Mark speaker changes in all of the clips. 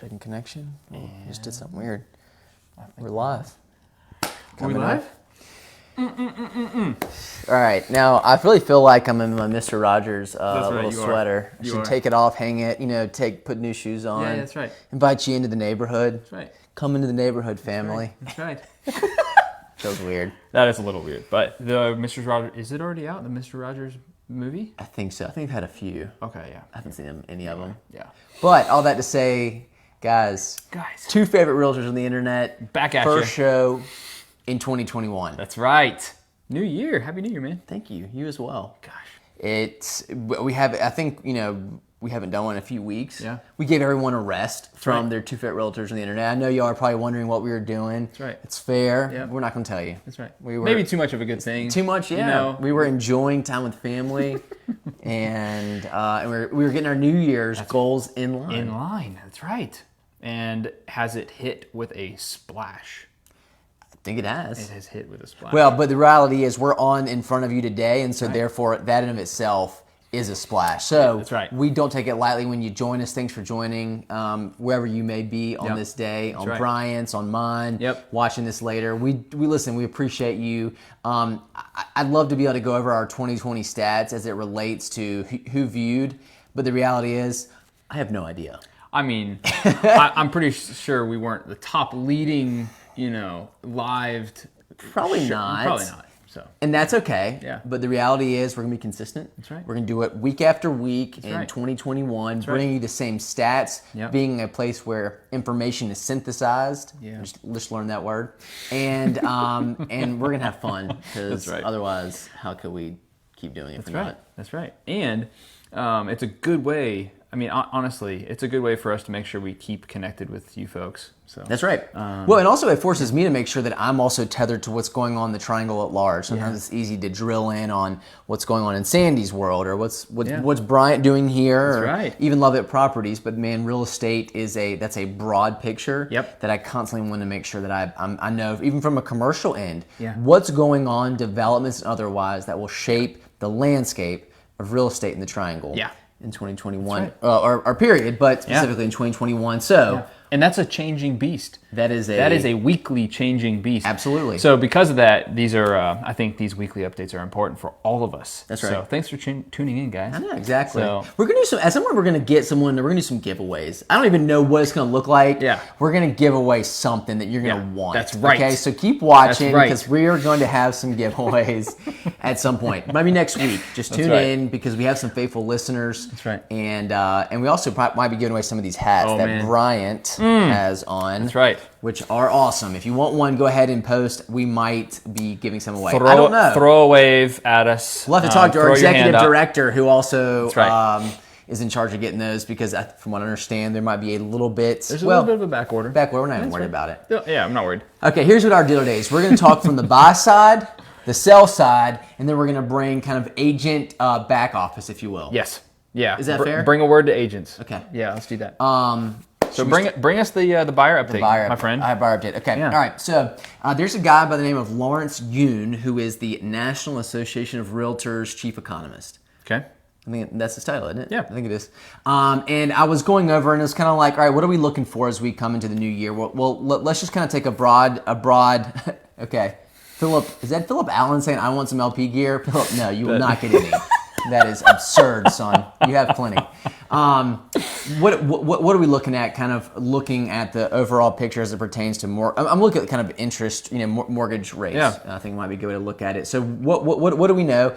Speaker 1: Checking connection. Oh, just did something weird. We're live.
Speaker 2: Are we live?
Speaker 1: All right. Now, I really feel like I'm in my Mr. Rogers little sweater. I should take it off, hang it, put new shoes on.
Speaker 2: Yeah, that's right.
Speaker 1: Invite you into the neighborhood.
Speaker 2: That's right.
Speaker 1: Come into the neighborhood, family.
Speaker 2: That's right.
Speaker 1: Feels weird.
Speaker 2: That is a little weird. But the Mr. Rogers, is it already out, the Mr. Rogers movie?
Speaker 1: I think so. I think we've had a few.
Speaker 2: Okay, yeah.
Speaker 1: I haven't seen any of them.
Speaker 2: Yeah.
Speaker 1: But all that to say, guys, two favorite realtors on the internet.
Speaker 2: Back at
Speaker 1: First show in 2021.
Speaker 2: That's right. New year. Happy New Year, man.
Speaker 1: Thank you. You as well.
Speaker 2: Gosh.
Speaker 1: We haven't done one in a few weeks.
Speaker 2: Yeah.
Speaker 1: We gave everyone a rest from their two favorite realtors on the internet. I know y'all are probably wondering what we were doing.
Speaker 2: That's right.
Speaker 1: It's fair.
Speaker 2: Yeah.
Speaker 1: We're not going to tell you.
Speaker 2: That's right.
Speaker 1: Maybe
Speaker 2: too much of a good thing.
Speaker 1: Too much, yeah. We were enjoying time with family, and we were getting our New Year's goals in line.
Speaker 2: In line. That's right. And has it hit with a splash?
Speaker 1: I think it has.
Speaker 2: It has hit with a splash.
Speaker 1: Well, but the reality is we're on in front of you today, and so therefore that in of itself is a splash. So
Speaker 2: that's right.
Speaker 1: We don't take it lightly when you join us. Thanks for joining, wherever you may be on this day, on Bryant's, on mine, watching this later. We listen, we appreciate you. I'd love to be able to go over our 2020 stats as it relates to who viewed, but the reality is I have no idea.
Speaker 2: I mean, I'm pretty sure we weren't the top leading, lived.
Speaker 1: Probably not.
Speaker 2: Probably not. So.
Speaker 1: And that's okay.
Speaker 2: Yeah.
Speaker 1: But the reality is we're going to be consistent.
Speaker 2: That's right.
Speaker 1: We're going to do it week after week in 2021, bringing you the same stats, being a place where information is synthesized.
Speaker 2: Yeah.
Speaker 1: Just learn that word. And and we're going to have fun because otherwise, how could we keep doing it if we're not?
Speaker 2: That's right. And it's a good way. I mean, honestly, it's a good way for us to make sure we keep connected with you folks. So
Speaker 1: that's right. Well, and also it forces me to make sure that I'm also tethered to what's going on in the triangle at large. Sometimes it's easy to drill in on what's going on in Sandy's world or what's Bryant doing here, or even Love Properties. But man, real estate that's a broad picture that I constantly want to make sure that I know, even from a commercial end, what's going on, developments and otherwise, that will shape the landscape of real estate in the triangle.
Speaker 2: Yeah.
Speaker 1: In 2021, or period, but specifically in 2021. So,
Speaker 2: and that's a changing beast. That is a weekly changing beast.
Speaker 1: Absolutely.
Speaker 2: So because of that, these are I think these weekly updates are important for all of us.
Speaker 1: That's right.
Speaker 2: So thanks for tuning in, guys.
Speaker 1: I know, exactly.
Speaker 2: So,
Speaker 1: we're gonna do some. At some point, we're gonna do some giveaways. I don't even know what it's gonna look like.
Speaker 2: Yeah.
Speaker 1: We're gonna give away something that you're gonna want.
Speaker 2: That's right.
Speaker 1: Okay, so keep watching because we are going to have some giveaways at some point. Maybe next week. Just tune in because we have some faithful listeners.
Speaker 2: That's right.
Speaker 1: And we also might be giving away some of these hats that Bryant has on.
Speaker 2: That's right.
Speaker 1: Which are awesome. If you want one, go ahead and post. We might be giving some away. I don't know.
Speaker 2: Throw a wave at us.
Speaker 1: We'll have to talk to our executive director, who also is in charge of getting those, because from what I understand, there might be a little bit.
Speaker 2: There's a little bit of a back order.
Speaker 1: We're not even worried about it.
Speaker 2: Yeah, I'm not worried.
Speaker 1: Okay, here's what our deal today is. We're going to talk from the buy side, the sell side, and then we're going to bring kind of agent back office, if you will.
Speaker 2: Yes. Yeah.
Speaker 1: Is that fair?
Speaker 2: Bring a word to agents.
Speaker 1: Okay.
Speaker 2: Yeah, let's do that. So bring us the buyer update, my friend.
Speaker 1: Buyer update. Okay. Yeah. All right. So there's a guy by the name of Lawrence Yoon, who is the National Association of Realtors chief economist.
Speaker 2: Okay.
Speaker 1: I think that's his title, isn't it?
Speaker 2: Yeah.
Speaker 1: I think it is. And I was going over, and it was kind of like, all right, what are we looking for as we come into the new year? Well, let's just kind of take a broad. Okay. Philip, is that Philip Allen saying I want some LP gear? Philip, no, you will not get any. That is absurd, son. You have plenty. What are we looking at? Kind of looking at the overall picture as it pertains to more. I'm looking at kind of interest, mortgage rates.
Speaker 2: Yeah.
Speaker 1: I think might be a good way to look at it. So what do we know?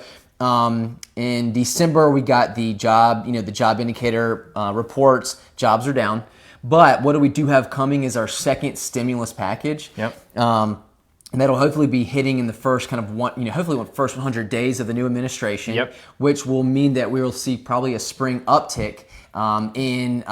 Speaker 1: In December we got the job, the job indicator reports. Jobs are down, but what we do have coming is our second stimulus package.
Speaker 2: Yep.
Speaker 1: And that'll hopefully be hitting in the first hopefully the first 100 days of the new administration, which will mean that we will see probably a spring uptick in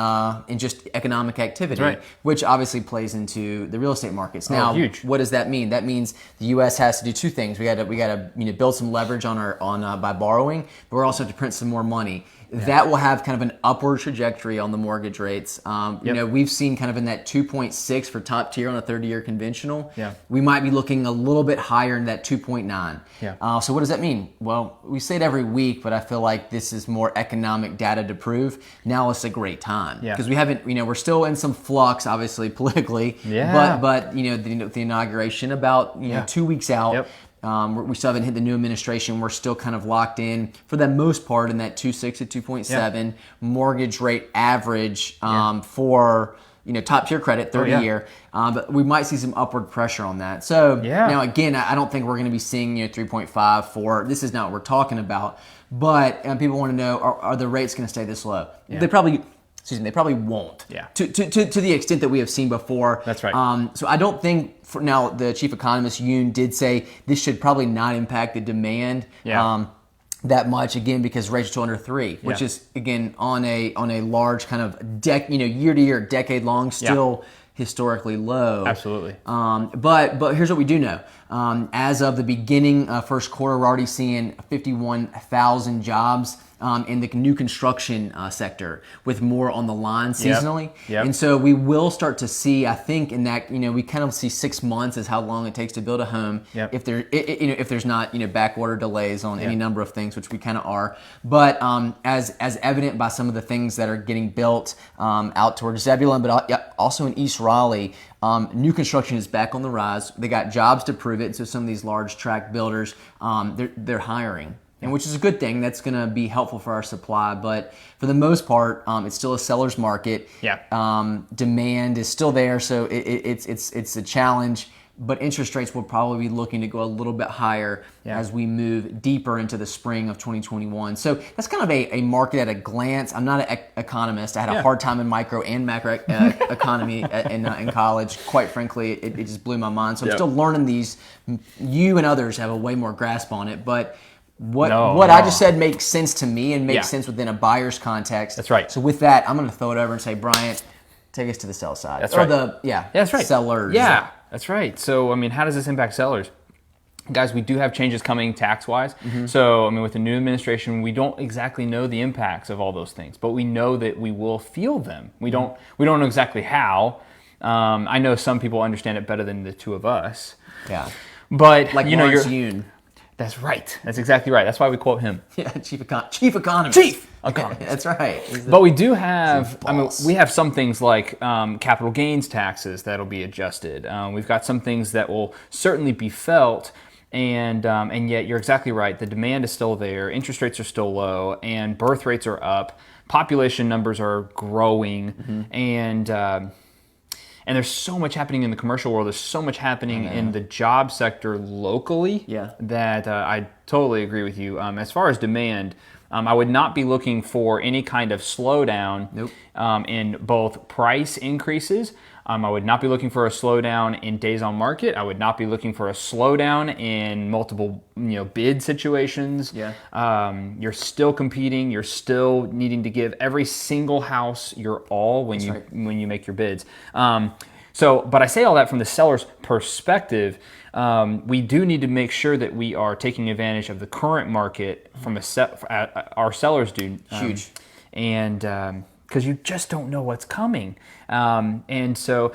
Speaker 1: just economic activity, which obviously plays into the real estate markets. Now, what does that mean? That means the U.S. has to do two things. We got to build some leverage by borrowing, but we're also have to print some more money. that will have kind of an upward trajectory on the mortgage rates. We've seen kind of in that 2.6 for top tier on a 30-year conventional.
Speaker 2: Yeah.
Speaker 1: We might be looking a little bit higher in that 2.9.
Speaker 2: Yeah.
Speaker 1: So what does that mean? Well, we say it every week, but I feel like this is more economic data to prove. Now it's a great time because we haven't, we're still in some flux, obviously politically.
Speaker 2: Yeah.
Speaker 1: But the inauguration about 2 weeks out.
Speaker 2: Yep.
Speaker 1: We still haven't hit the new administration. We're still kind of locked in for the most part in that 2.6 to 2.7 mortgage rate average for top tier credit 30-year. But we might see some upward pressure on that. So now again, I don't think we're going to be seeing 3.5, 4. This is not what we're talking about. But people want to know, are the rates going to stay this low?
Speaker 2: Yeah.
Speaker 1: They probably won't.
Speaker 2: Yeah.
Speaker 1: To the extent that we have seen before.
Speaker 2: That's right.
Speaker 1: So I don't think now the chief economist Yoon did say this should probably not impact the demand that much again because rates are still under 3, which is again on a large kind of year to year, decade long still historically low.
Speaker 2: Absolutely.
Speaker 1: But here's what we do know. As of the beginning first quarter, we're already seeing 51,000 jobs in the new construction sector, with more on the line seasonally.
Speaker 2: Yep.
Speaker 1: And so we will start to see, I think, in that we kind of see 6 months as how long it takes to build a home.
Speaker 2: Yep.
Speaker 1: If there's not back order delays on any number of things, which we kind of are. But as evident by some of the things that are getting built out towards Zebulon, but also in East Raleigh. New construction is back on the rise. They got jobs to prove it. So some of these large tract builders, they're hiring. And which is a good thing. That's going to be helpful for our supply. But for the most part, it's still a seller's market.
Speaker 2: Yeah.
Speaker 1: Demand is still there, so it's a challenge. But interest rates will probably be looking to go a little bit higher as we move deeper into the spring of 2021. So that's kind of a market at a glance. I'm not an economist. I had a hard time in micro and macro economy in college. Quite frankly, it just blew my mind. So I'm still learning these. You and others have a way more grasp on it. But what I just said makes sense to me and makes sense within a buyer's context.
Speaker 2: That's right.
Speaker 1: So with that, I'm going to throw it over and say, Bryant, take us to the sell side.
Speaker 2: That's right.
Speaker 1: That's right. Sellers.
Speaker 2: Yeah, that's right. So, how does this impact sellers? Guys, we do have changes coming tax-wise. Mm-hmm. So, with the new administration, we don't exactly know the impacts of all those things, but we know that we will feel them. We don't know exactly how. I know some people understand it better than the two of us.
Speaker 1: Yeah.
Speaker 2: But,
Speaker 1: like Lawrence Yoon.
Speaker 2: That's right. That's exactly right. That's why we quote him.
Speaker 1: Yeah, chief economist.
Speaker 2: Chief economist.
Speaker 1: That's right.
Speaker 2: But we do have, we have some things like capital gains taxes that'll be adjusted. We've got some things that will certainly be felt, and yet you're exactly right. The demand is still there. Interest rates are still low, and birth rates are up. Population numbers are growing, and there's so much happening in the commercial world. There's so much happening in the job sector locally that I totally agree with you. As far as demand, I would not be looking for any kind of slowdown in both price increases. I would not be looking for a slowdown in days on market. I would not be looking for a slowdown in multiple bid situations. You're still competing. You're still needing to give every single house your all when you make your bids. But I say all that from the seller's perspective. We do need to make sure that we are taking advantage of the current market from our sellers do.
Speaker 1: Huge.
Speaker 2: Because you just don't know what's coming. And so,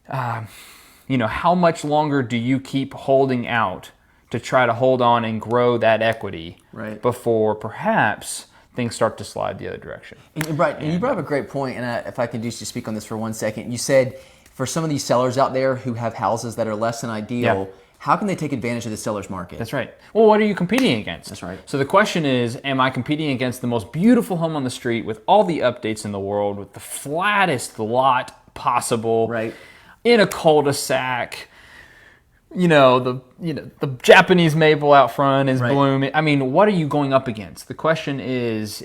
Speaker 2: how much longer do you keep holding out to try to hold on and grow that equity before perhaps things start to slide the other direction?
Speaker 1: And you brought up a great point, and if I could just speak on this for 1 second. You said for some of these sellers out there who have houses that are less than ideal, how can they take advantage of the seller's market?
Speaker 2: That's right. Well, what are you competing against?
Speaker 1: That's right.
Speaker 2: So the question is, am I competing against the most beautiful home on the street with all the updates in the world, with the flattest lot possible, in a cul-de-sac? The Japanese maple out front is blooming. What are you going up against? The question is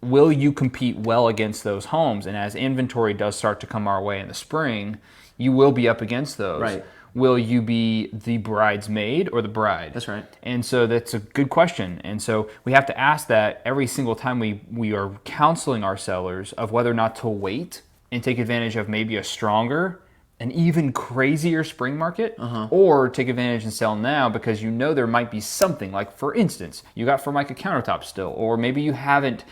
Speaker 2: will you compete well against those homes? And as inventory does start to come our way in the spring, you will be up against those.
Speaker 1: Right.
Speaker 2: Will you be the bridesmaid or the bride?
Speaker 1: That's right.
Speaker 2: And so that's a good question. And so we have to ask that every single time we are counseling our sellers of whether or not to wait and take advantage of maybe a stronger, an even crazier spring market, or take advantage and sell now because there might be something. Like, for instance, you got Formica countertops still, or maybe you haven't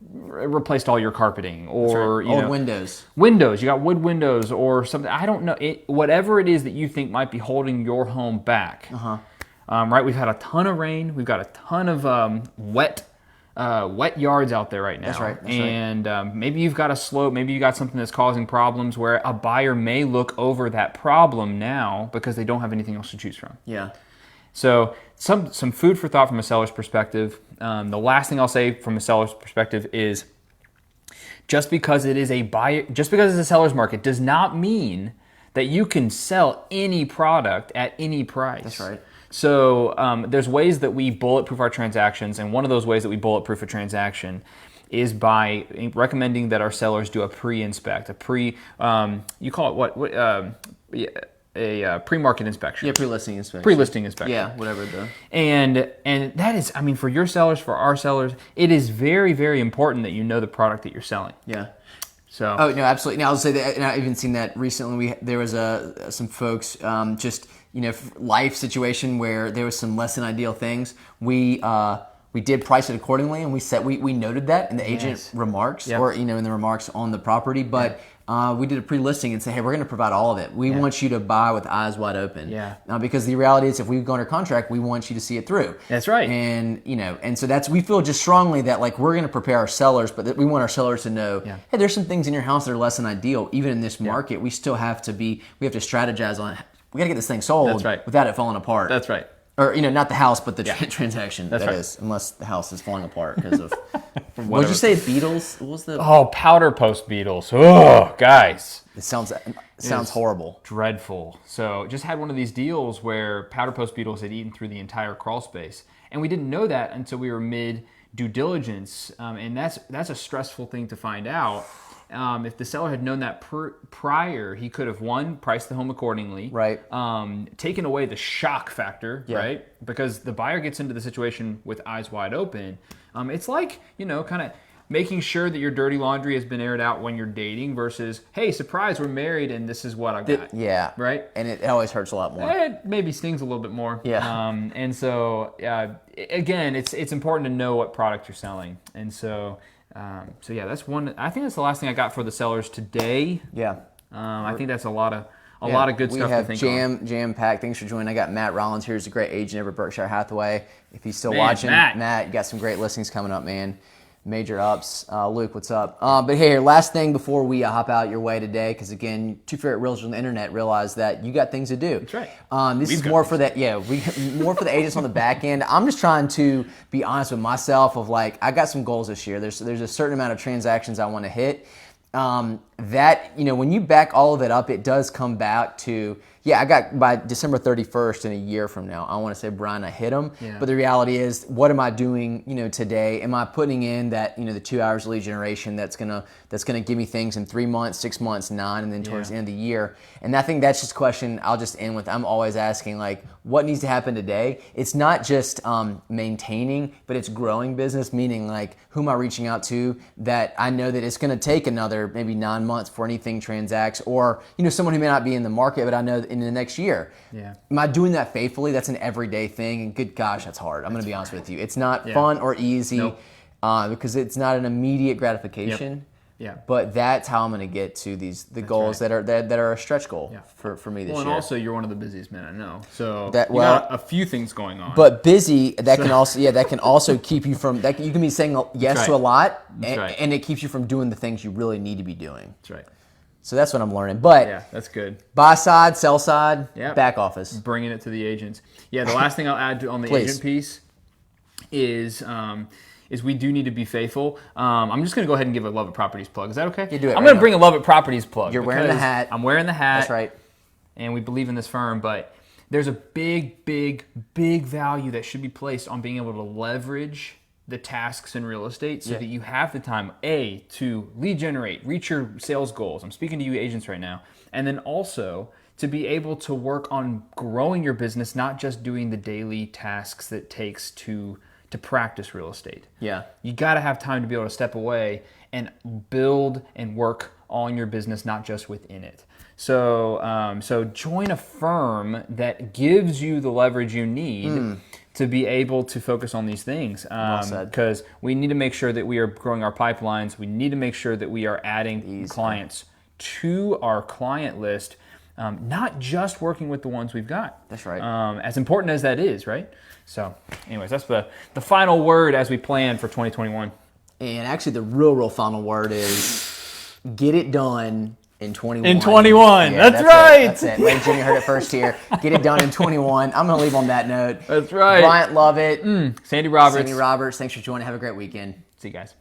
Speaker 2: replaced all your carpeting, or
Speaker 1: old windows.
Speaker 2: You got wood windows or something. I don't know. Whatever it is that you think might be holding your home back. Right. We've had a ton of rain. We've got a ton of wet yards out there right now.
Speaker 1: That's right.
Speaker 2: And maybe you've got a slope. Maybe you got something that's causing problems where a buyer may look over that problem now because they don't have anything else to choose from.
Speaker 1: Yeah.
Speaker 2: So some food for thought from a seller's perspective. The last thing I'll say from a seller's perspective is just because it's a seller's market does not mean that you can sell any product at any price.
Speaker 1: That's right.
Speaker 2: So there's ways that we bulletproof our transactions, and one of those ways that we bulletproof a transaction is by recommending that our sellers do a pre-inspect, you call it what? A pre-market inspection.
Speaker 1: Yeah, pre-listing inspection.
Speaker 2: Pre-listing inspection.
Speaker 1: Yeah, whatever the.
Speaker 2: And that is, for your sellers, for our sellers, it is very, very important that you know the product that you're selling.
Speaker 1: Yeah.
Speaker 2: So.
Speaker 1: Oh no, absolutely. Now I'll say that, and I've even seen that recently. There was some folks life situation where there was some less than ideal things. We did price it accordingly, and we noted that in the agent remarks or in the remarks on the property, but. We did a pre-listing and say, hey, we're going to provide all of it. We want you to buy with eyes wide open.
Speaker 2: Yeah.
Speaker 1: Because the reality is, if we go under contract, we want you to see it through.
Speaker 2: That's right.
Speaker 1: And and so we feel just strongly that we're going to prepare our sellers, but that we want our sellers to know, hey, there's some things in your house that are less than ideal. Even in this market, we still have to strategize on. We got to get this thing sold without it falling apart.
Speaker 2: That's right.
Speaker 1: Or not the house, but the transaction. That is, unless the house is falling apart because of. What did you say? Beetles? What was the?
Speaker 2: Oh, powder post beetles. Oh, guys.
Speaker 1: It sounds horrible.
Speaker 2: Dreadful. So just had one of these deals where powder post beetles had eaten through the entire crawl space, and we didn't know that until we were mid due diligence, and that's a stressful thing to find out. If the seller had known that prior, he could have, one, priced the home accordingly,
Speaker 1: right?
Speaker 2: Taken away the shock factor, right? Because the buyer gets into the situation with eyes wide open. It's like, kind of making sure that your dirty laundry has been aired out when you're dating versus, hey, surprise, we're married and this is what I got. Right?
Speaker 1: And it always hurts a lot more.
Speaker 2: It maybe stings a little bit more.
Speaker 1: Yeah.
Speaker 2: And so, again, it's important to know what product you're selling. And so... that's one. I think that's the last thing I got for the sellers today.
Speaker 1: Yeah.
Speaker 2: I think that's a lot of good stuff to think
Speaker 1: on. Jam packed. Thanks for joining. I got Matt Rollins here. He's a great agent over at Berkshire Hathaway. If he's still watching, Matt, you got some great listings coming up, man. Major ups. Luke, what's up? But hey, last thing before we hop out your way today, because again, Two Favorite Realtors on the internet realize that you got things to do.
Speaker 2: That's right.
Speaker 1: This is more for that. Yeah, more for the agents on the back end. I'm just trying to be honest with myself. Of I got some goals this year. There's a certain amount of transactions I want to hit. When you back all of it up, it does come back to. Yeah, I got by December 31st in a year from now, I want to say, Brian, I hit them.
Speaker 2: Yeah.
Speaker 1: But the reality is, what am I doing, today? Am I putting in that, the 2 hours of lead generation that's gonna give me things in 3 months, 6 months, 9, and then towards the end of the year? And I think that's just a question I'll just end with. I'm always asking, what needs to happen today? It's not just maintaining, but it's growing business, meaning who am I reaching out to that I know that it's gonna take another maybe 9 months before anything transacts, or someone who may not be in the market, but I know that in the next year.
Speaker 2: Yeah.
Speaker 1: Am I doing that faithfully? That's an everyday thing, and good gosh, that's hard. I'm going to be honest with you. It's not fun or easy because it's not an immediate gratification.
Speaker 2: Yep. Yeah.
Speaker 1: But that's how I'm going to get to the goals that are a stretch goal for me this year.
Speaker 2: And also you're one of the busiest men I know, so you got a few things going on.
Speaker 1: But busy can also keep you from that. You can be saying yes to a lot, and it keeps you from doing the things you really need to be doing.
Speaker 2: That's right.
Speaker 1: So that's what I'm learning. But
Speaker 2: that's good.
Speaker 1: Buy side, sell side, back office.
Speaker 2: Bringing it to the agents. Yeah, the last thing I'll add on the agent piece is we do need to be faithful. I'm just going to go ahead and give a Love It Properties plug. Is that okay?
Speaker 1: You do it.
Speaker 2: I'm going to bring a Love It Properties plug.
Speaker 1: You're wearing the hat.
Speaker 2: I'm wearing the hat.
Speaker 1: That's right.
Speaker 2: And we believe in this firm, but there's a big, big, big value that should be placed on being able to leverage the tasks in real estate so that you have the time, to lead generate, reach your sales goals. I'm speaking to you agents right now. And then also to be able to work on growing your business, not just doing the daily tasks that it takes to practice real estate.
Speaker 1: Yeah.
Speaker 2: You got to have time to be able to step away and build and work on your business, not just within it. So join a firm that gives you the leverage you need to be able to focus on these things. Because we need to make sure that we are growing our pipelines. We need to make sure that we are adding clients to our client list, not just working with the ones we've got.
Speaker 1: That's right.
Speaker 2: As important as that is, right? So anyways, that's the final word as we plan for 2021.
Speaker 1: And actually the real final word is get it done in 21.
Speaker 2: In 21. Yeah, that's right.
Speaker 1: That's it. Ladies and gentlemen, you heard it first here. Get it done in 21. I'm going to leave on that note.
Speaker 2: That's right.
Speaker 1: Bryant, love it.
Speaker 2: Sandy Roberts.
Speaker 1: Thanks for joining. Have a great weekend.
Speaker 2: See you guys.